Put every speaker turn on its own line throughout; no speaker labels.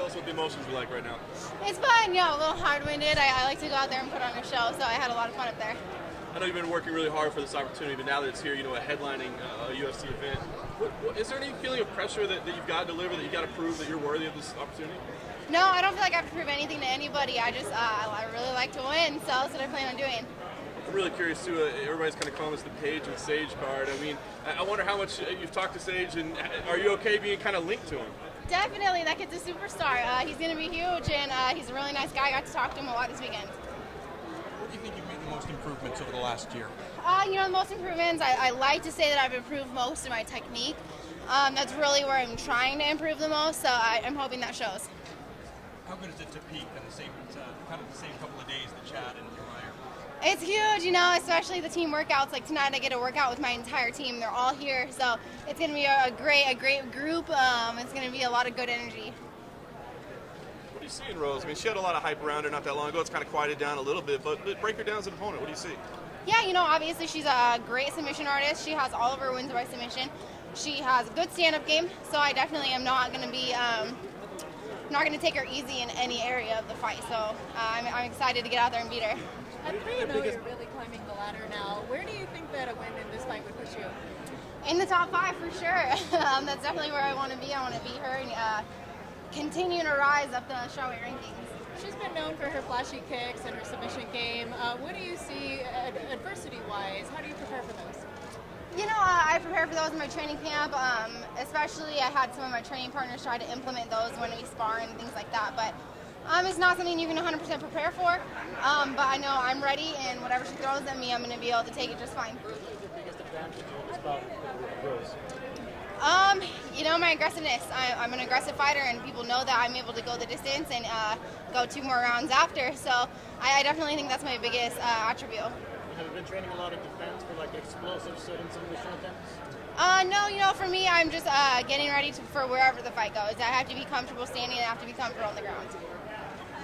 Tell us what the emotions are like right now.
It's fun, a little hard-winded. I like to go out there and put on a show, so I had a lot of fun up there.
I know you've been working really hard for this opportunity, but now that it's here, headlining a UFC event, is there any feeling of pressure that you've got to deliver, that you've got to prove that you're worthy of this opportunity?
No, I don't feel like I have to prove anything to anybody. I really like to win, so that's what I plan on doing.
I'm really curious too. Everybody's kind of calling this the Paige and Sage card. I mean, I wonder how much you've talked to Sage, and are you okay being kind of linked to him?
Definitely, that kid's a superstar. He's going to be huge, and he's a really nice guy. I got to talk to him a lot this weekend.
Where do you think you've made the most improvements over the last year?
The most improvements, I like to say that I've improved most in my technique. That's really where I'm trying to improve the most, so I'm hoping that shows.
How good is it to peak in the same couple of days that Chad and Uriah?
It's huge, especially the team workouts. Like tonight, I get to work out with my entire team. They're all here, so it's going to be a great group. It's going to be a lot of good energy.
What do you see in Rose? I mean, she had a lot of hype around her not that long ago. It's kind of quieted down a little bit, but break her down as an opponent. What do you see?
Yeah, obviously she's a great submission artist. She has all of her wins by submission. She has a good stand-up game, so I definitely am not going to be not going to take her easy in any area of the fight. So I'm excited to get out there and beat her.
I'm sure you know you're really climbing the ladder now. Where do you think that a win in this fight would push you?
In the top 5 for sure. That's definitely where I want to be. I want to beat her and continue to rise up the strawweight rankings.
She's been known for her flashy kicks and her submission game. What do you see adversity-wise? How do you prepare for those?
I prepare for those in my training camp. Especially I had some of my training partners try to implement those when we spar and things like that. But it's not something you can 100% prepare for. But I know I'm ready, and whatever she throws at me, I'm going to be able to take it just fine.
What is your biggest advantage about Rose?
My aggressiveness. I'm an aggressive fighter, and people know that I'm able to go the distance and go 2 more rounds after. So I definitely think that's my biggest attribute.
Have you been training a lot of defense for like explosive certain submission attempts?
No, for me, I'm just getting ready for wherever the fight goes. I have to be comfortable standing and I have to be comfortable on the ground.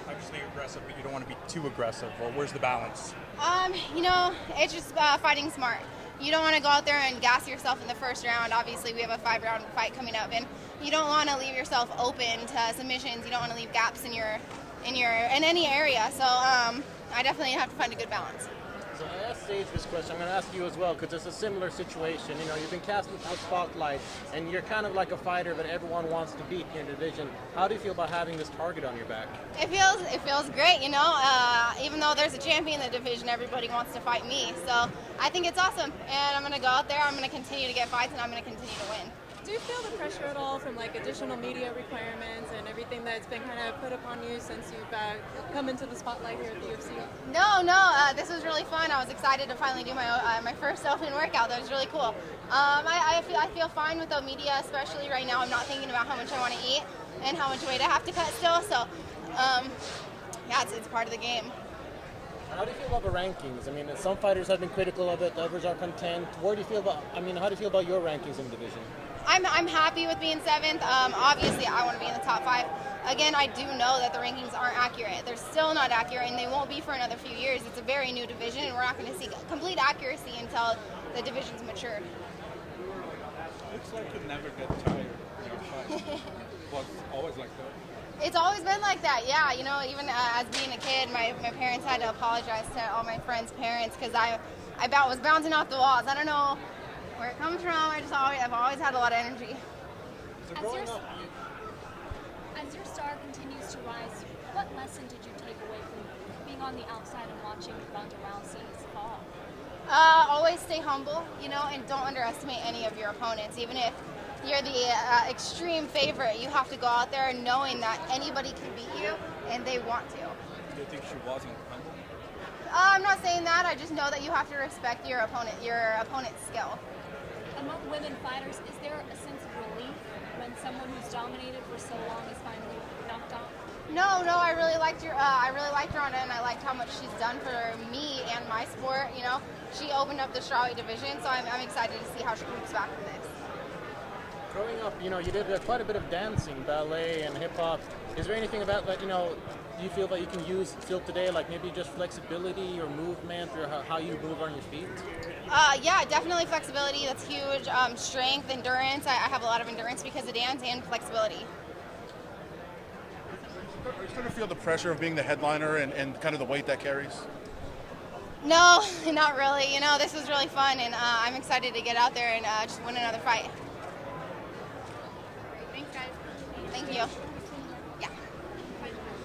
I'm just being aggressive, but you don't want to be too aggressive. Well, where's the balance?
It's just fighting smart. You don't want to go out there and gas yourself in the first round. Obviously, we have a 5-round fight coming up, and you don't want to leave yourself open to submissions. You don't want to leave gaps in any area. So I definitely have to find a good balance.
So I asked Sage this question. I'm going to ask you as well, because it's a similar situation. You've been cast into the spotlight, and you're kind of like a fighter that everyone wants to beat in your division. How do you feel about having this target on your back?
It feels great, Even though there's a champion in the division, everybody wants to fight me. So I think it's awesome, and I'm going to go out there. I'm going to continue to get fights, and I'm going to continue to win.
Do you feel the pressure at all from additional media requirements and everything that's been kind of put upon you since you've come into the spotlight here at the UFC?
No. This was really fun. I was excited to finally do my first open workout. That was really cool. I feel fine with the media, especially right now. I'm not thinking about how much I want to eat and how much weight I have to cut still. So, it's part of the game.
How do you feel about the rankings? I mean, some fighters have been critical of it, others are content. How do you feel about your rankings in the division?
I'm happy with being 7th. Obviously, I want to be in the top 5. Again, I do know that the rankings aren't accurate. They're still not accurate, and they won't be for another few years. It's a very new division, and we're not going to see complete accuracy until the division's matured.
Looks like you never get tired in your fight. Was always like that?
It's always been like that, yeah. Even as being a kid, my parents had to apologize to all my friends' parents because I was bouncing off the walls. I don't know where it comes from. I've always had a lot of energy.
So growing up,
as your star continues to rise, what lesson did you take away from being on the outside and watching Ronda Rousey's fall?
Always stay humble, and don't underestimate any of your opponents. Even if you're the extreme favorite, you have to go out there knowing that anybody can beat you, and they want to.
Do you think she wasn't humble?
I'm not saying that. I just know that you have to respect your opponent's skill.
Among women fighters, is there a sense of relief when someone who's dominated for so long is finally knocked out?
No, I really liked Ronda, and I liked how much she's done for me and my sport. She opened up the strawweight division, so I'm excited to see how she moves back from this.
Growing up, you did quite a bit of dancing, ballet and hip hop. Is there anything about that, do you feel that you can use still today, like maybe just flexibility or movement or how you move on your feet?
Yeah, definitely flexibility. That's huge. Strength, endurance. I have a lot of endurance because of dance and flexibility.
Are you starting to feel the pressure of being the headliner and kind of the weight that carries?
No, not really. You know, this was really fun, and I'm excited to get out there and just win another fight. Thanks, guys. Thank you.